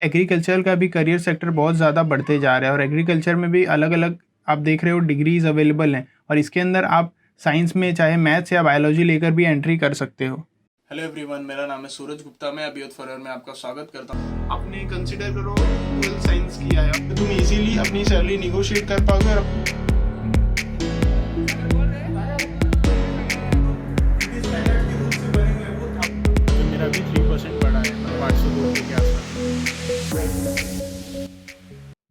Agriculture का भी career sector बहुत ज़्यादा बढ़ते जा रहा है और एग्रीकल्चर में भी अलग अलग आप देख रहे हो डिग्रीज़ अवेलेबल हैं और इसके अंदर आप साइंस में चाहे मैथ्स या बायोलॉजी लेकर भी एंट्री कर सकते हो। हेलो एवरीवन, मेरा नाम है सूरज गुप्ता। मैं अभियोत फॉरवर में आपका स्वागत करता हूँ। आपने कंसिडर करो 12 साइंस किया है, तो तुम इजीली अपनी सैलरी निगोशिएट कर पाओगे और मेरा भी 3% बढ़ा है, 502 के आसपास।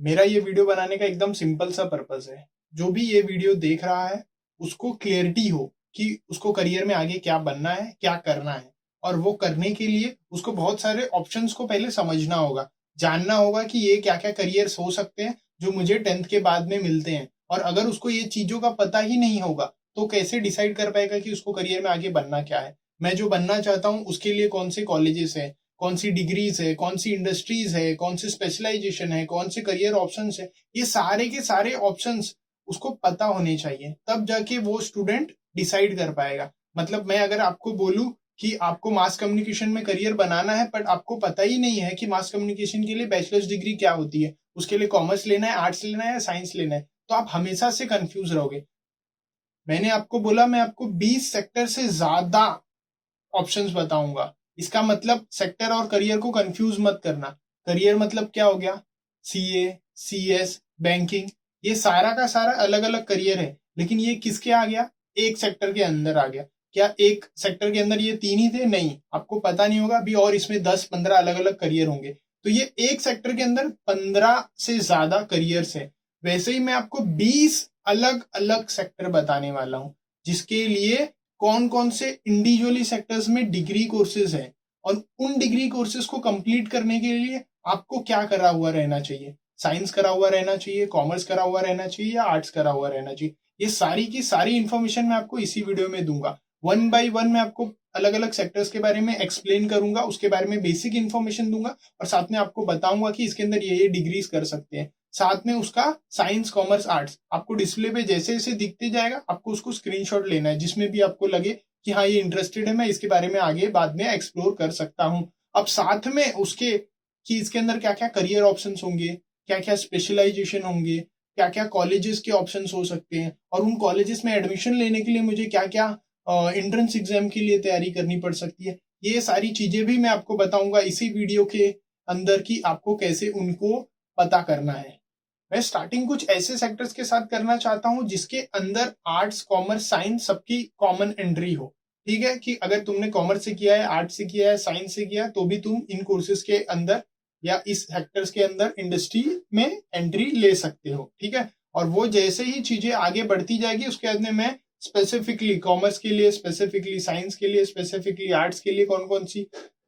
मेरा ये वीडियो बनाने का एकदम सिंपल सा पर्पस है, जो भी ये वीडियो देख रहा है उसको क्लियरिटी हो कि उसको करियर में आगे क्या बनना है, क्या करना है, और वो करने के लिए उसको बहुत सारे ऑप्शंस को पहले समझना होगा, जानना होगा कि ये क्या क्या करियर्स हो सकते हैं जो मुझे 10th के बाद में मिलते हैं। और अगर उसको ये चीजों का पता ही नहीं होगा तो कैसे डिसाइड कर पाएगा कि उसको करियर में आगे बनना क्या है। मैं जो बनना चाहता हूँ उसके लिए कौन से कॉलेजेस है, कौन सी डिग्रीज है, कौन सी इंडस्ट्रीज है, कौन सी स्पेशलाइजेशन है, कौन से करियर ऑप्शंस है, ये सारे के सारे ऑप्शंस उसको पता होने चाहिए, तब जाके वो स्टूडेंट डिसाइड कर पाएगा। मतलब मैं अगर आपको बोलूं कि आपको मास कम्युनिकेशन में करियर बनाना है बट आपको पता ही नहीं है कि मास कम्युनिकेशन के लिए बैचलर्स डिग्री क्या होती है, उसके लिए कॉमर्स लेना है, आर्ट्स लेना है या साइंस लेना है, तो आप हमेशा से कंफ्यूज रहोगे। मैंने आपको बोला मैं आपको 20 सेक्टर से ज्यादा ऑप्शंस बताऊंगा। इसका मतलब सेक्टर और करियर को कंफ्यूज मत करना। करियर मतलब क्या हो गया, सीए, सीएस, बैंकिंग, ये सारा का सारा अलग अलग करियर है, लेकिन ये किसके आ गया, एक सेक्टर के अंदर आ गया। क्या एक सेक्टर के अंदर ये 3 ही थे? नहीं, आपको पता नहीं होगा अभी, और इसमें 10-15 अलग अलग करियर होंगे। तो ये एक सेक्टर के अंदर 15 से ज्यादा करियर्स है। वैसे ही मैं आपको 20 अलग अलग सेक्टर बताने वाला हूं, जिसके लिए कौन कौन से इंडिविजुअली सेक्टर्स में डिग्री कोर्सेज हैं, और उन डिग्री कोर्सेज को कंप्लीट करने के लिए आपको क्या करा हुआ रहना चाहिए। साइंस करा हुआ रहना चाहिए, कॉमर्स करा हुआ रहना चाहिए, या आर्ट्स करा हुआ रहना चाहिए। ये सारी की सारी इंफॉर्मेशन मैं आपको इसी वीडियो में दूंगा। वन बाय वन मैं आपको अलग अलग सेक्टर्स के बारे में एक्सप्लेन करूंगा, उसके बारे में बेसिक इंफॉर्मेशन दूंगा, और साथ में आपको बताऊंगा कि इसके अंदर ये डिग्रीज कर सकते हैं। साथ में उसका साइंस, कॉमर्स, आर्ट्स आपको डिस्प्ले पे जैसे जैसे दिखते जाएगा, आपको उसको स्क्रीनशॉट लेना है, जिसमें भी आपको लगे कि हाँ ये इंटरेस्टेड है, मैं इसके बारे में आगे बाद में एक्सप्लोर कर सकता हूँ। अब साथ में उसके कि इसके अंदर क्या क्या करियर ऑप्शंस होंगे, क्या क्या स्पेशलाइजेशन होंगे, क्या क्या कॉलेजेस के ऑप्शंस हो सकते हैं, और उन कॉलेजेस में एडमिशन लेने के लिए मुझे क्या क्या एंट्रेंस एग्जाम के लिए तैयारी करनी पड़ सकती है, ये सारी चीजें भी मैं आपको बताऊंगा इसी वीडियो के अंदर कि आपको कैसे उनको पता करना है। मैं स्टार्टिंग कुछ ऐसे सेक्टर्स के साथ करना चाहता हूं जिसके अंदर आर्ट्स, कॉमर्स, साइंस सबकी कॉमन एंट्री हो। ठीक है, कि अगर तुमने कॉमर्स से किया है, आर्ट्स से किया है, साइंस से किया है, तो भी तुम इन कोर्सेज के अंदर या इस सेक्टर्स के अंदर इंडस्ट्री में एंट्री ले सकते हो। ठीक है, और वो जैसे ही चीजें आगे बढ़ती जाएगी उसके बाद में मैं स्पेसिफिकली कॉमर्स के लिए, स्पेसिफिकली साइंस के लिए, स्पेसिफिकली आर्ट्स के लिए कौन कौन सी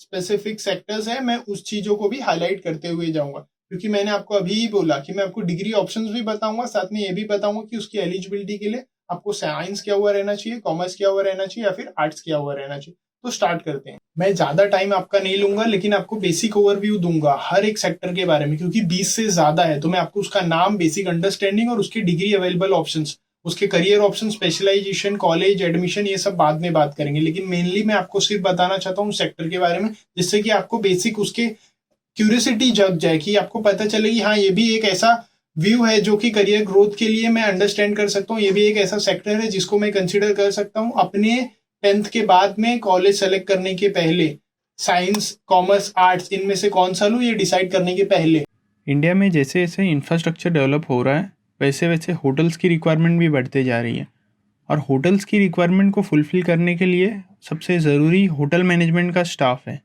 स्पेसिफिक सेक्टर्स है, मैं उस चीजों को भी हाईलाइट करते हुए जाऊंगा। क्योंकि मैंने आपको अभी ही बोला कि मैं आपको डिग्री ऑप्शंस भी बताऊंगा, साथ में ये भी बताऊंगा कि उसकी एलिजिबिलिटी के लिए आपको साइंस किया हुआ रहना चाहिए, कॉमर्स किया हुआ रहना चाहिए, या फिर आर्ट्स किया हुआ रहना चाहिए। तो स्टार्ट करते हैं। मैं ज्यादा टाइम आपका नहीं लूंगा, लेकिन आपको बेसिक ओवरव्यू दूंगा हर एक सेक्टर के बारे में, क्योंकि 20 से ज्यादा है, तो मैं आपको उसका नाम, बेसिक अंडरस्टैंडिंग और उसकी डिग्री अवेलेबल ऑप्शंस, उसके career option, specialisation, college admission, ये सब बाद में बात करेंगे। लेकिन मेनली मैं आपको सिर्फ बताना चाहता हूँ सेक्टर के बारे में, जिससे कि आपको बेसिक उसके क्यूरियोसिटी जग जाए, कि आपको पता चले कि हाँ ये भी एक ऐसा व्यू है जो कि करियर ग्रोथ के लिए मैं अंडरस्टैंड कर सकता हूँ, ये भी एक ऐसा सेक्टर है जिसको मैं कंसिडर कर सकता हूँ अपने 10th के बाद में कॉलेज सेलेक्ट करने के पहले। साइंस, कॉमर्स, आर्ट्स, इनमें से कौन सा लूँ ये डिसाइड करने के पहले। इंडिया में जैसे जैसे इंफ्रास्ट्रक्चर डेवलप हो रहा है वैसे वैसे होटल्स की रिक्वायरमेंट भी बढ़ते जा रही है, और होटल्स की रिक्वायरमेंट को फुलफ़िल करने के लिए सबसे ज़रूरी होटल मैनेजमेंट का स्टाफ है,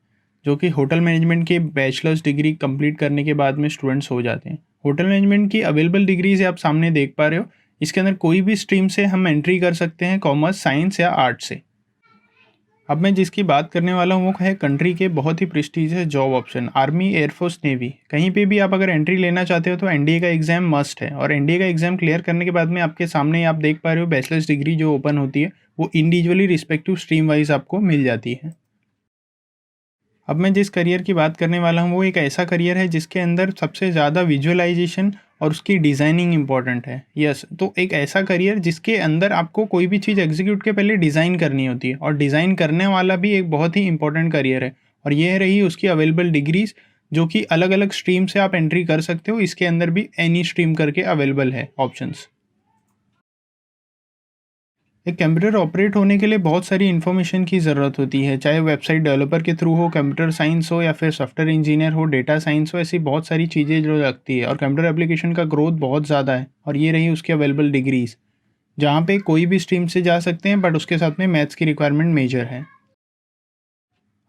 जो कि होटल मैनेजमेंट के बैचलर्स डिग्री कंप्लीट करने के बाद में स्टूडेंट्स हो जाते हैं। होटल मैनेजमेंट की अवेलेबल डिग्रीज आप सामने देख पा रहे हो। इसके अंदर कोई भी स्ट्रीम से हम एंट्री कर सकते हैं, कॉमर्स, साइंस या आर्ट्स से। अब मैं जिसकी बात करने वाला हूँ वो है कंट्री के बहुत ही prestigious job option, army, air force, navy. कहीं पे भी आप अगर एंट्री लेना चाहते हो तो एनडीए का एग्ज़ाम मस्ट है, और एनडीए का एग्ज़ाम क्लियर करने के बाद में आपके सामने आप देख पा रहे हो बैचलर्स डिग्री जो ओपन होती है वो इंडिविजुअली रिस्पेक्टिव स्ट्रीम वाइज आपको मिल जाती है। अब मैं जिस करियर की बात करने वाला हूँ वो एक ऐसा करियर है जिसके अंदर सबसे ज़्यादा विजुअलाइजेशन और उसकी डिज़ाइनिंग इंपॉर्टेंट है। यस, तो एक ऐसा करियर जिसके अंदर आपको कोई भी चीज़ एग्जीक्यूट के पहले डिज़ाइन करनी होती है, और डिज़ाइन करने वाला भी एक बहुत ही इंपॉर्टेंट करियर है। और ये रही उसकी अवेलेबल डिग्रीज, जो कि अलग अलग स्ट्रीम से आप एंट्री कर सकते हो। इसके अंदर भी एनी स्ट्रीम करके अवेलेबल है ऑप्शंस। एक कंप्यूटर ऑपरेट होने के लिए बहुत सारी इन्फॉर्मेशन की ज़रूरत होती है, चाहे वेबसाइट डेवलपर के थ्रू हो, कंप्यूटर साइंस हो, या फिर सॉफ्टवेयर इंजीनियर हो, डेटा साइंस हो। ऐसी बहुत सारी चीज़ें जो लगती है, और कंप्यूटर एप्लीकेशन का ग्रोथ बहुत ज़्यादा है। और ये रही उसकी अवेलेबल डिग्रीज, जहाँ पे कोई भी स्ट्रीम से जा सकते हैं, बट उसके साथ में मैथ्स की रिक्वायरमेंट मेजर है।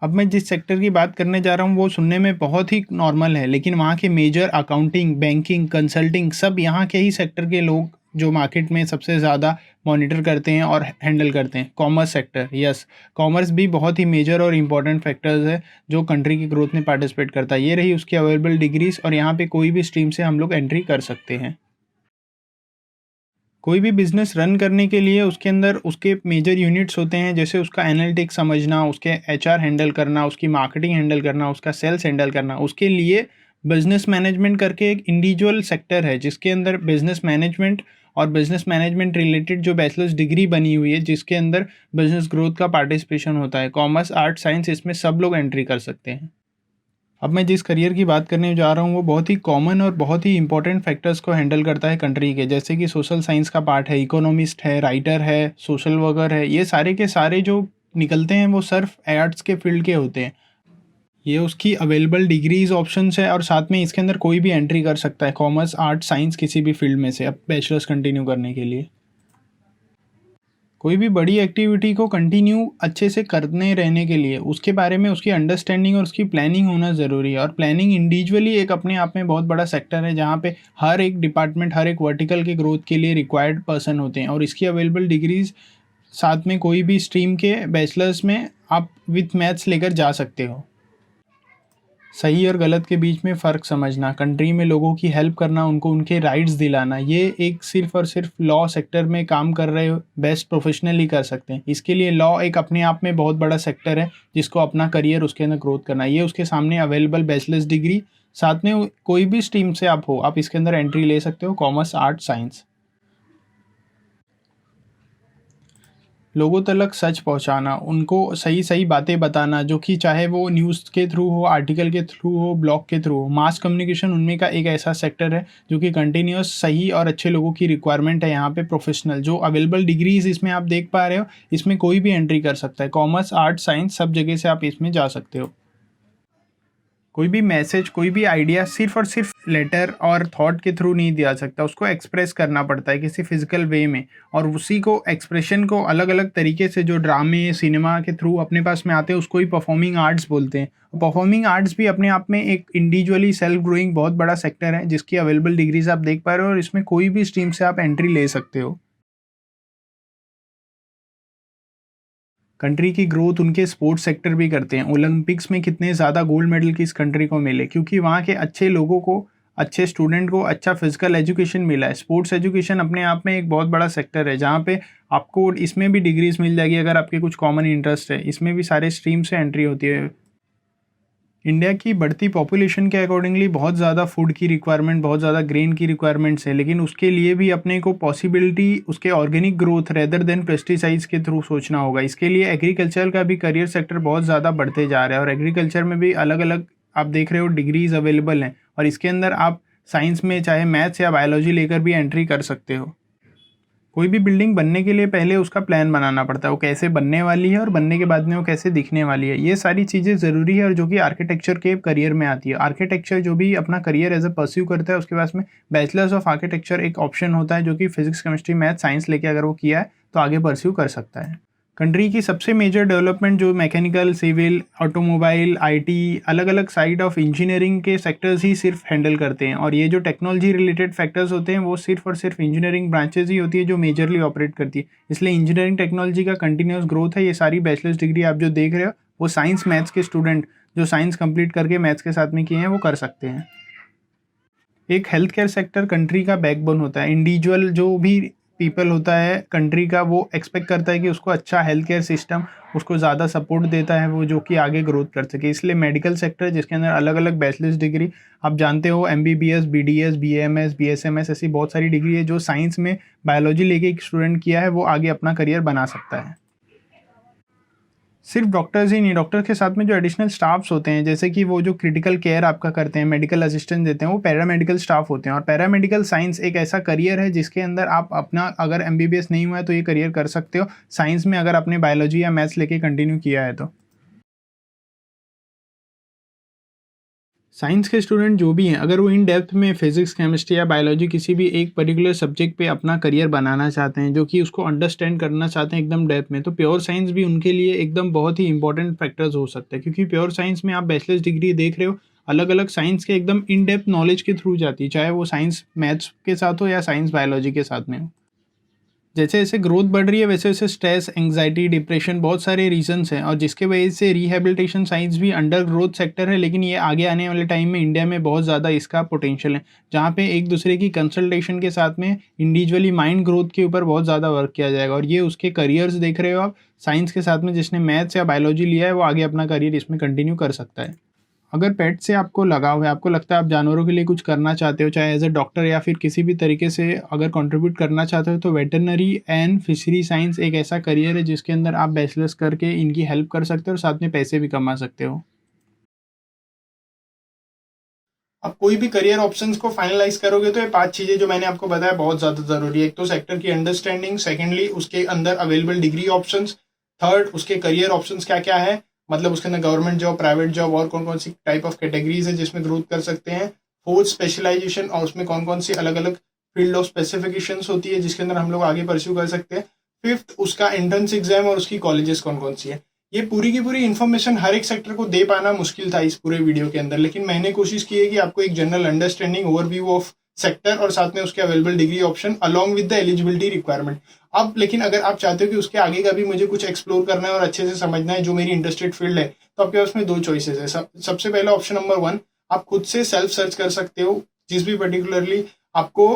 अब मैं जिस सेक्टर की बात करने जा रहा हूँ वो सुनने में बहुत ही नॉर्मल है, लेकिन वहाँ के मेजर अकाउंटिंग, बैंकिंग, कंसल्टिंग सब यहाँ के ही सेक्टर के लोग जो मार्केट में सबसे ज़्यादा मॉनिटर करते हैं और हैंडल करते हैं। कॉमर्स सेक्टर, यस, कॉमर्स भी बहुत ही मेजर और इम्पॉर्टेंट फैक्टर्स है जो कंट्री की ग्रोथ में पार्टिसिपेट करता है। ये रही उसकी अवेलेबल डिग्रीज, और यहाँ पे कोई भी स्ट्रीम से हम लोग एंट्री कर सकते हैं। कोई भी बिजनेस रन करने के लिए उसके अंदर उसके मेजर यूनिट्स होते हैं, जैसे उसका एनालिटिक्स समझना, उसके एचआर हैंडल करना, उसकी मार्केटिंग हैंडल करना, उसका सेल्स हैंडल करना। उसके लिए बिजनेस मैनेजमेंट करके एक इंडिविजुअल सेक्टर है, जिसके अंदर बिजनेस मैनेजमेंट और बिजनेस मैनेजमेंट रिलेटेड जो बैचलर्स डिग्री बनी हुई है, जिसके अंदर बिजनेस ग्रोथ का पार्टिसिपेशन होता है। कॉमर्स, आर्ट, साइंस, इसमें सब लोग एंट्री कर सकते हैं। अब मैं जिस करियर की बात करने जा रहा हूँ वो बहुत ही कॉमन और बहुत ही इंपॉर्टेंट फैक्टर्स को हैंडल करता है कंट्री के, जैसे कि सोशल साइंस का पार्ट है, इकोनॉमिस्ट है, राइटर है, सोशल वर्कर है। ये सारे के सारे जो निकलते हैं वो सिर्फ आर्ट्स के फील्ड के होते हैं। ये उसकी अवेलेबल डिग्रीज ऑप्शंस है, और साथ में इसके अंदर कोई भी एंट्री कर सकता है, कॉमर्स, आर्ट, साइंस, किसी भी फील्ड में से अब बैचलर्स कंटिन्यू करने के लिए। कोई भी बड़ी एक्टिविटी को कंटिन्यू अच्छे से करने रहने के लिए उसके बारे में उसकी अंडरस्टैंडिंग और उसकी प्लानिंग होना ज़रूरी है। और प्लानिंग इंडिविजुअली एक अपने आप में बहुत बड़ा सेक्टर है, जहाँ पे हर एक डिपार्टमेंट, हर एक वर्टिकल के ग्रोथ के लिए रिक्वायर्ड पर्सन होते हैं। और इसकी अवेलेबल डिग्रीज साथ में कोई भी स्ट्रीम के बैचलर्स में आप विथ मैथ्स लेकर जा सकते हो। सही और गलत के बीच में फ़र्क समझना, कंट्री में लोगों की हेल्प करना, उनको उनके राइट्स दिलाना, ये एक सिर्फ़ और सिर्फ लॉ सेक्टर में काम कर रहे बेस्ट प्रोफेशनल ही कर सकते हैं। इसके लिए लॉ एक अपने आप में बहुत बड़ा सेक्टर है, जिसको अपना करियर उसके अंदर ग्रोथ करना। ये उसके सामने अवेलेबल बैचलर्स डिग्री, साथ में कोई भी स्ट्रीम से आप हो, आप इसके अंदर एंट्री ले सकते हो, कॉमर्स, आर्ट, साइंस। लोगों तक सच पहुंचाना, उनको सही सही बातें बताना, जो कि चाहे वो न्यूज़ के थ्रू हो, आर्टिकल के थ्रू हो, ब्लॉग के थ्रू हो। मास कम्युनिकेशन उनमें का एक ऐसा सेक्टर है जो कि कंटिन्यूस सही और अच्छे लोगों की रिक्वायरमेंट है यहाँ पे। प्रोफेशनल जो अवेलेबल डिग्रीज इसमें आप देख पा रहे हो, इसमें कोई भी एंट्री कर सकता है। कॉमर्स, आर्ट, साइंस सब जगह से आप इसमें जा सकते हो। कोई भी मैसेज, कोई भी आइडिया सिर्फ और सिर्फ लेटर और थॉट के थ्रू नहीं दिया सकता, उसको एक्सप्रेस करना पड़ता है किसी फिजिकल वे में। और उसी को एक्सप्रेशन को अलग अलग तरीके से जो ड्रामे, सिनेमा के थ्रू अपने पास में आते हैं, उसको ही परफॉर्मिंग आर्ट्स बोलते हैं। परफॉर्मिंग आर्ट्स भी अपने आप में एक इंडिविजुअली सेल्फ ग्रोइंग बहुत बड़ा सेक्टर है, जिसकी अवेलेबल डिग्रीज आप देख पा रहे हो, और इसमें कोई भी स्ट्रीम से आप एंट्री ले सकते हो। कंट्री की ग्रोथ उनके स्पोर्ट्स सेक्टर भी करते हैं। ओलंपिक्स में कितने ज़्यादा गोल्ड मेडल किस कंट्री को मिले, क्योंकि वहाँ के अच्छे लोगों को, अच्छे स्टूडेंट को अच्छा फिजिकल एजुकेशन मिला है। स्पोर्ट्स एजुकेशन अपने आप में एक बहुत बड़ा सेक्टर है, जहाँ पे आपको इसमें भी डिग्रीज मिल जाएगी अगर आपके कुछ कॉमन इंटरेस्ट है। इसमें भी सारे स्ट्रीम से एंट्री होती है। इंडिया की बढ़ती पॉपुलेशन के अकॉर्डिंगली बहुत ज़्यादा फूड की रिक्वायरमेंट, बहुत ज़्यादा ग्रेन की रिक्वायरमेंट्स है, लेकिन उसके लिए भी अपने को पॉसिबिलिटी उसके organic growth rather than pesticides के थ्रू सोचना होगा। इसके लिए एग्रीकल्चर का भी करियर सेक्टर बहुत ज़्यादा बढ़ते जा रहा है, और एग्रीकल्चर में भी अलग अलग आप देख रहे हो डिग्रीज अवेलेबल हैं, और इसके अंदर आप साइंस में चाहे मैथ्स या बायोलॉजी लेकर भी एंट्री कर सकते हो। कोई भी बिल्डिंग बनने के लिए पहले उसका प्लान बनाना पड़ता है, वो कैसे बनने वाली है और बनने के बाद में वो कैसे दिखने वाली है। ये सारी चीज़ें ज़रूरी है, और जो कि आर्किटेक्चर के करियर में आती है। आर्किटेक्चर जो भी अपना करियर एज अ परस्यू करता है, उसके पास में बैचलर्स ऑफ आर्किटेक्चर एक ऑप्शन होता है, जो कि फिजिक्स, केमिस्ट्री, मैथ, साइंस लेके अगर वो किया है तो आगे परस्यू कर सकता है। कंट्री की सबसे मेजर डेवलपमेंट जो मैकेनिकल, सिविल, ऑटोमोबाइल, आईटी, अलग अलग साइड ऑफ इंजीनियरिंग के सेक्टर्स ही सिर्फ हैंडल करते हैं। और ये जो टेक्नोलॉजी रिलेटेड फैक्टर्स होते हैं वो सिर्फ और सिर्फ इंजीनियरिंग ब्रांचेज ही होती है जो मेजरली ऑपरेट करती है। इसलिए इंजीनियरिंग टेक्नोलॉजी का कंटिन्यूस ग्रोथ है। ये सारी बैचलर्स डिग्री आप जो देख रहे हो वो साइंस, मैथ्स के स्टूडेंट जो साइंस कंप्लीट करके मैथ्स के साथ में किए हैं वो कर सकते हैं। एक हेल्थ केयर सेक्टर कंट्री का बैकबोन होता है। इंडिविजुअल जो भी पीपल होता है कंट्री का, वो एक्सपेक्ट करता है कि उसको अच्छा हेल्थ केयर सिस्टम उसको ज़्यादा सपोर्ट देता है, वो जो कि आगे ग्रोथ कर सके। इसलिए मेडिकल सेक्टर, जिसके अंदर अलग अलग बैचलर्स डिग्री आप जानते हो, MBBS, BDS, BAMS, BSMS, ऐसी बहुत सारी डिग्री है जो साइंस में बायोलॉजी लेके एक स्टूडेंट किया है वो आगे अपना करियर बना सकता है। सिर्फ डॉक्टर्स ही नहीं, डॉक्टर के साथ में जो एडिशनल स्टाफ्स होते हैं, जैसे कि वो जो क्रिटिकल केयर आपका करते हैं, मेडिकल असिस्टेंट देते हैं, वो पैरामेडिकल स्टाफ होते हैं। और पैरामेडिकल साइंस एक ऐसा करियर है जिसके अंदर आप अपना, अगर एमबीबीएस नहीं हुआ है तो ये करियर कर सकते हो साइंस में, अगर आपने बायोलॉजी या मैथ्स लेके कंटिन्यू किया है तो। साइंस के स्टूडेंट जो भी हैं, अगर वो इन डेप्थ में फिजिक्स, केमिस्ट्री या बायोलॉजी किसी भी एक पर्टिकुलर सब्जेक्ट पे अपना करियर बनाना चाहते हैं, जो कि उसको अंडरस्टैंड करना चाहते हैं एकदम डेप्थ में, तो प्योर साइंस भी उनके लिए एकदम बहुत ही इंपॉर्टेंट फैक्टर्स हो सकते हैं। क्योंकि प्योर साइंस में आप बैचलर्स डिग्री देख रहे हो, अलग अलग साइंस के एकदम इन डेप्थ नॉलेज के थ्रू जाती है, चाहे वो साइंस मैथ्स के साथ हो या साइंस बायोलॉजी के साथ में हो। जैसे जैसे ग्रोथ बढ़ रही है वैसे वैसे स्ट्रेस, एंग्जाइटी, डिप्रेशन, बहुत सारे रीजंस हैं, और जिसके वजह से रिहेबिलिटेशन साइंस भी अंडर ग्रोथ सेक्टर है। लेकिन ये आगे आने वाले टाइम में इंडिया में बहुत ज़्यादा इसका पोटेंशियल है, जहाँ पे एक दूसरे की कंसल्टेशन के साथ में इंडिविजुअली माइंड ग्रोथ के ऊपर बहुत ज़्यादा वर्क किया जाएगा। और ये उसके करियर्स देख रहे हो आप, साइंस के साथ में जिसने मैथ्स या बायोलॉजी लिया है वो आगे अपना करियर इसमें कंटिन्यू कर सकता है। अगर पेट से आपको लगाव है, आपको लगता है आप जानवरों के लिए कुछ करना चाहते हो, चाहे एज अ डॉक्टर या फिर किसी भी तरीके से अगर कंट्रीब्यूट करना चाहते हो, तो वेटरनरी एंड फिशरी साइंस एक ऐसा करियर है जिसके अंदर आप बैचलर्स करके इनकी हेल्प कर सकते हो और साथ में पैसे भी कमा सकते हो। अब कोई भी करियर ऑप्शंस को फाइनलाइज करोगे तो ये 5 चीजें जो मैंने आपको बताया बहुत ज्यादा जरूरी है। एक तो सेक्टर की अंडरस्टैंडिंग, सेकेंडली उसके अंदर अवेलेबल डिग्री ऑप्शंस, थर्ड उसके करियर ऑप्शंस क्या क्या है, मतलब उसके अंदर गवर्नमेंट जॉब, प्राइवेट जॉब और कौन कौन सी टाइप ऑफ कैटेगरीज है जिसमें ग्रोथ कर सकते हैं, फोर्थ स्पेशलाइजेशन और उसमें कौन कौन सी अलग अलग फील्ड ऑफ स्पेसिफिकेशन होती है जिसके अंदर हम लोग आगे परस्यू कर सकते हैं, फिफ्थ उसका एंट्रेंस एग्जाम और उसकी कॉलेजेस कौन कौन सी है। ये पूरी की पूरी इन्फॉर्मेशन हर एक सेक्टर को दे पाना मुश्किल था इस पूरे वीडियो के अंदर, लेकिन मैंने कोशिश की है कि आपको एक general understanding, overview of sector और साथ में उसके available degree option along with the eligibility requirement. अब लेकिन अगर आप चाहते हो कि उसके आगे का भी मुझे कुछ एक्सप्लोर करना है और अच्छे से समझना है जो मेरी इंटरेस्टेड फील्ड है, तो आपके पास में 2 चॉइसेस है। सबसे पहला ऑप्शन नंबर 1, आप खुद से सेल्फ सर्च कर सकते हो जिस भी पर्टिकुलरली आपको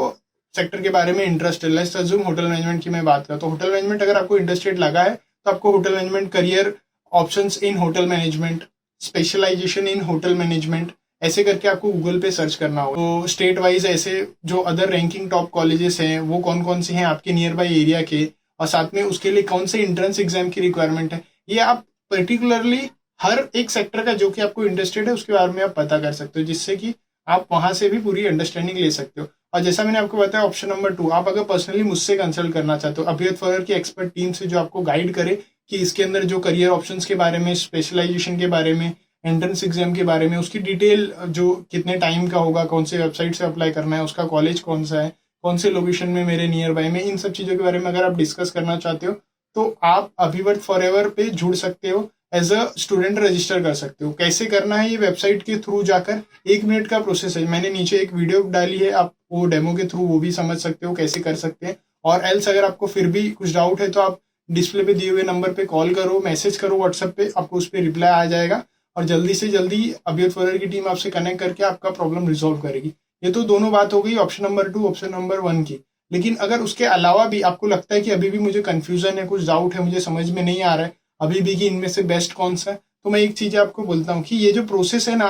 सेक्टर के बारे में इंटरेस्ट है। लेट्स अज्यूम होटल मैनेजमेंट की मैं बात करूँ तो होटल मैनेजमेंट अगर आपको इंटरेस्टेड लगा है तो आपको hotel management career options in hotel management, specialisation in hotel management, ऐसे करके आपको गूगल पे सर्च करना होगा। तो स्टेट वाइज ऐसे जो अदर रैंकिंग टॉप कॉलेजेस हैं वो कौन कौन से हैं आपके नियर बाई एरिया के, और साथ में उसके लिए कौन से एंट्रेंस एग्जाम की रिक्वायरमेंट है, ये आप पर्टिकुलरली हर एक सेक्टर का जो कि आपको इंटरेस्टेड है उसके बारे में आप पता कर सकते हो, जिससे कि आप वहां से भी पूरी अंडरस्टैंडिंग ले सकते हो। और जैसा मैंने आपको बताया ऑप्शन नंबर 2, आप अगर पर्सनली मुझसे कंसल्ट करना चाहते हो अभियत फॉरर की एक्सपर्ट टीम से जो आपको गाइड करे कि इसके अंदर जो करियर ऑप्शंस के बारे में, स्पेशलाइजेशन के बारे में, एंट्रेंस एग्जाम के बारे में, उसकी डिटेल जो कितने टाइम का होगा, कौन से वेबसाइट से अप्लाई करना है, उसका कॉलेज कौन सा है, कौन से लोकेशन में मेरे नियर बाय में, इन सब चीज़ों के बारे में अगर आप डिस्कस करना चाहते हो तो आप अभिवर्त फॉरएवर पे जुड़ सकते हो, एज अ स्टूडेंट रजिस्टर कर सकते हो। कैसे करना है ये वेबसाइट के थ्रू जाकर 1 मिनट का प्रोसेस है, मैंने नीचे एक वीडियो डाली है, आप वो डेमो के थ्रू वो भी समझ सकते हो कैसे कर सकते हैं। और एल्स अगर आपको फिर भी कुछ डाउट है तो आप डिस्प्ले पे दिए हुए नंबर पे कॉल करो, मैसेज करो व्हाट्सएप पे, आपको उस पर रिप्लाई आ जाएगा और जल्दी से जल्दी अभियत फॉरर की टीम आपसे कनेक्ट करके आपका प्रॉब्लम रिजॉल्व करेगी। ये तो दोनों बात हो गई ऑप्शन नंबर 2, ऑप्शन नंबर 1 की। लेकिन अगर उसके अलावा भी आपको लगता है कि अभी भी मुझे कंफ्यूजन है, कुछ डाउट है, मुझे समझ में नहीं आ रहा है अभी भी कि इनमें से बेस्ट कौन सा है, तो मैं एक चीज आपको बोलता हूँ कि ये जो प्रोसेस है ना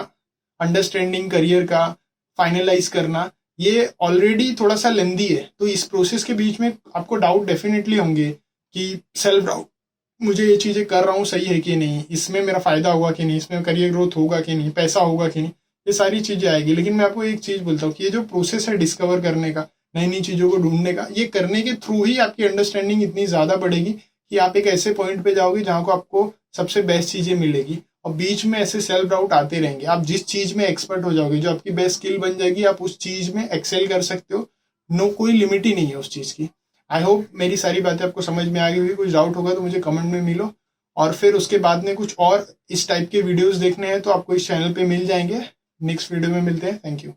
अंडरस्टैंडिंग करियर का फाइनलाइज करना, ये ऑलरेडी थोड़ा सा लेंदी है। तो इस प्रोसेस के बीच में आपको डाउट डेफिनेटली होंगे कि सेल्फ डाउट, मुझे ये चीज़ें कर रहा हूँ सही है कि नहीं, इसमें मेरा फायदा होगा कि नहीं, इसमें करियर ग्रोथ होगा कि नहीं, पैसा होगा कि नहीं, ये सारी चीज़ें आएगी। लेकिन मैं आपको एक चीज़ बोलता हूँ कि ये जो प्रोसेस है डिस्कवर करने का, नई नई चीज़ों को ढूंढने का, ये करने के थ्रू ही आपकी अंडरस्टैंडिंग इतनी ज़्यादा बढ़ेगी कि आप एक ऐसे पॉइंट पे जाओगे जहाँ को आपको सबसे बेस्ट चीज़ें मिलेगी। और बीच में ऐसे सेल्फ डाउट आते रहेंगे, आप जिस चीज़ में एक्सपर्ट हो जाओगे, जो आपकी बेस्ट स्किल बन जाएगी, आप उस चीज़ में एक्सेल कर सकते हो। नो, कोई लिमिट ही नहीं है उस चीज़ की। आई होप मेरी सारी बातें आपको समझ में आ गई होगी। कुछ डाउट होगा तो मुझे कमेंट में मिलो, और फिर उसके बाद में कुछ और इस टाइप के वीडियोस देखने हैं तो आपको इस चैनल पे मिल जाएंगे। नेक्स्ट वीडियो में मिलते हैं। Thank you.